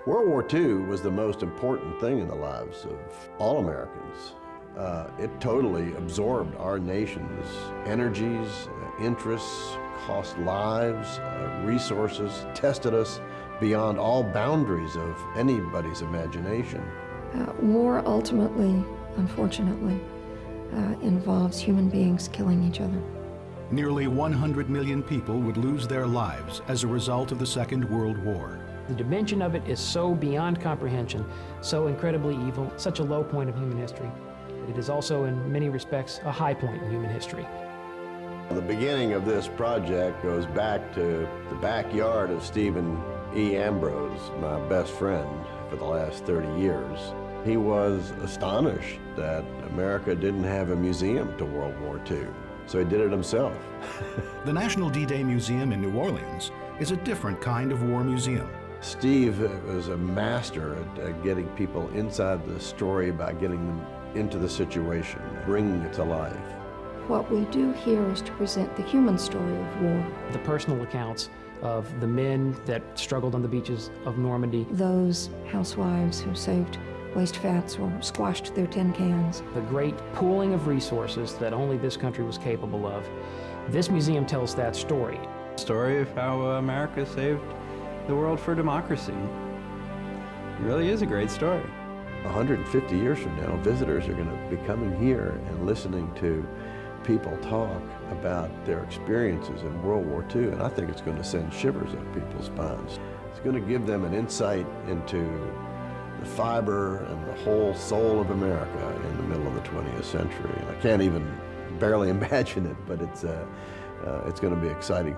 World War II was the most important thing in the lives of all Americans. It totally absorbed our nation's energies, interests, cost lives, resources, tested us beyond all boundaries of anybody's imagination. War ultimately, unfortunately, involves human beings killing each other. Nearly 100 million people would lose their lives as a result of the Second World War. The dimension of it is so beyond comprehension, so incredibly evil, such a low point of human history. It is also, in many respects, a high point in human history. The beginning of this project goes back to the backyard of Stephen E. Ambrose, my best friend for the last 30 years. He was astonished that America didn't have a museum to World War II, so he did it himself. The National D-Day Museum in New Orleans is a different kind of war museum. Steve was a master at getting people inside the story by getting them into the situation, bringing it to life. What we do here is to present the human story of war. The personal accounts of the men that struggled on the beaches of Normandy. Those housewives who saved waste fats or squashed their tin cans. The great pooling of resources that only this country was capable of. This museum tells that story. Story of how America saved the world for democracy. It really is a great story. 150 years from now, visitors are going to be coming here and listening to people talk about their experiences in World War II, and I think it's going to send shivers up people's spines. It's going to give them an insight into the fiber and the whole soul of America in the middle of the 20th century. I can't even barely imagine it, but it's going to be exciting.